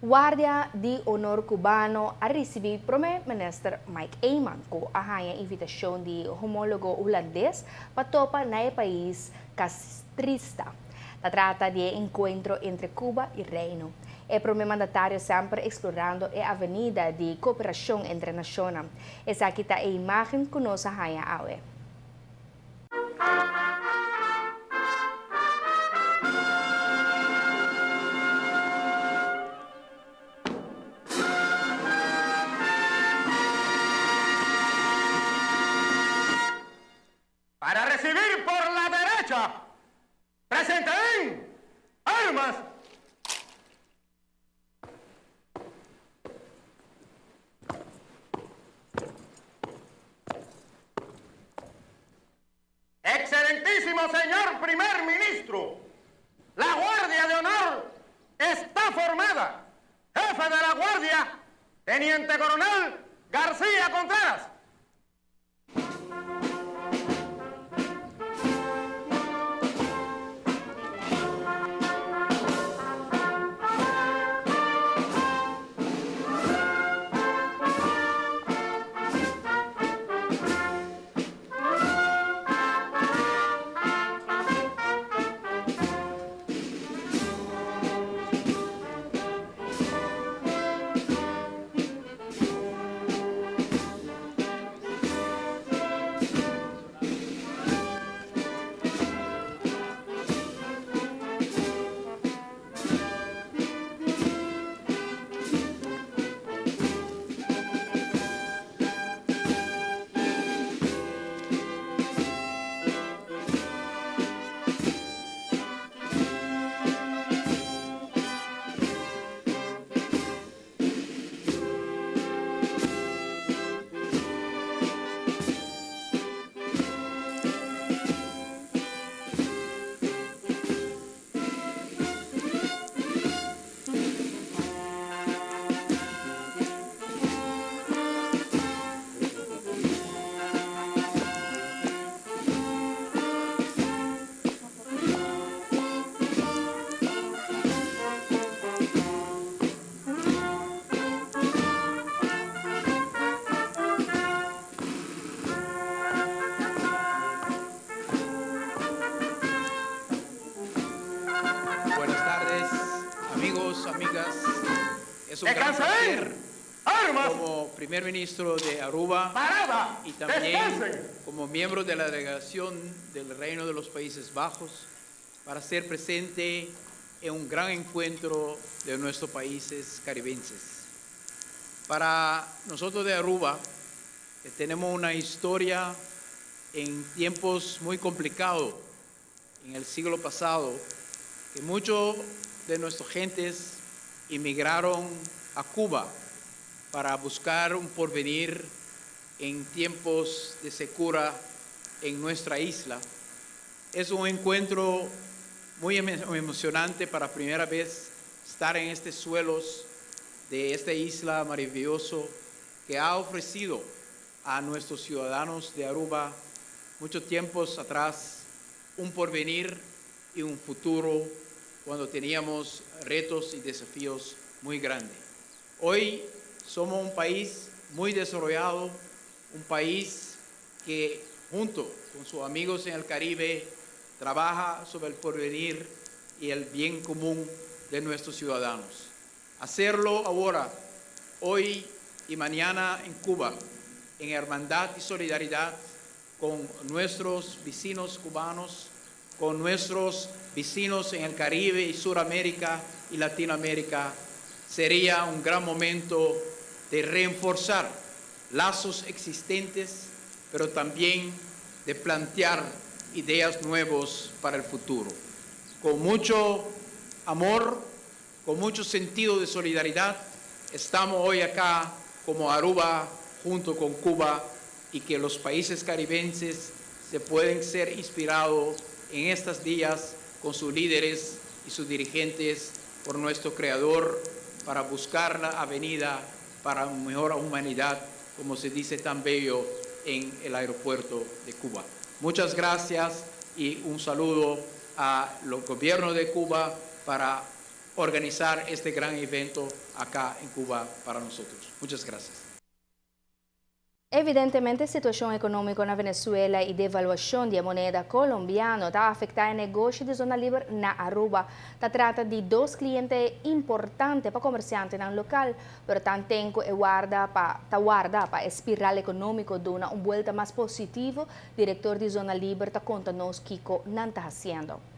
Guardia de Honor Cubano a receber Primeiro-Ministro Mike Eyman com a invitação de homólogo holandês para topar no país castrista. Se trata de encontro entre Cuba e Reino. O primeiro-mandatário sempre explorando a avenida de cooperação entre nações. Essa aqui está a imagem que nós awe. Para recibir por la derecha, presenten armas. Excelentísimo señor primer ministro, la Guardia de Honor está formada. Jefe de la Guardia, Teniente Coronel García Contreras. Amigas, es un gran placer como primer ministro de Aruba y también como miembro de la delegación del Reino de los Países Bajos para ser presente en un gran encuentro de nuestros países caribeños. Para nosotros de Aruba, que tenemos una historia en tiempos muy complicados en el siglo pasado, que muchos de nuestras gentes emigraron a Cuba para buscar un porvenir en tiempos de secura en nuestra isla. Es un encuentro muy emocionante para primera vez estar en estos suelos de esta isla maravilloso que ha ofrecido a nuestros ciudadanos de Aruba muchos tiempos atrás un porvenir y un futuro cuando teníamos retos y desafíos muy grandes. Hoy somos un país muy desarrollado, un país que junto con sus amigos en el Caribe trabaja sobre el porvenir y el bien común de nuestros ciudadanos. Hacerlo ahora, hoy y mañana en Cuba, en hermandad y solidaridad con nuestros vecinos cubanos, con nuestros vecinos en el Caribe y Suramérica y Latinoamérica, sería un gran momento de reforzar lazos existentes, pero también de plantear ideas nuevas para el futuro. Con mucho amor, con mucho sentido de solidaridad, estamos hoy acá como Aruba junto con Cuba y que los países caribeños se pueden ser inspirados en estos días con sus líderes y sus dirigentes por nuestro Creador para buscar la avenida para una mejor humanidad, como se dice tan bello en el aeropuerto de Cuba. Muchas gracias y un saludo a los gobiernos de Cuba para organizar este gran evento acá en Cuba para nosotros. Muchas gracias. Evidentemente, a situação econômica na Venezuela e devaluação da moeda colombiana está afetando o negócio de zona livre na Aruba. Se trata de dois clientes importantes para comerciantes no local, mas também guarda para a espiral econômica dar uma volta mais positiva. O diretor de zona livre está contando-nos o que está fazendo.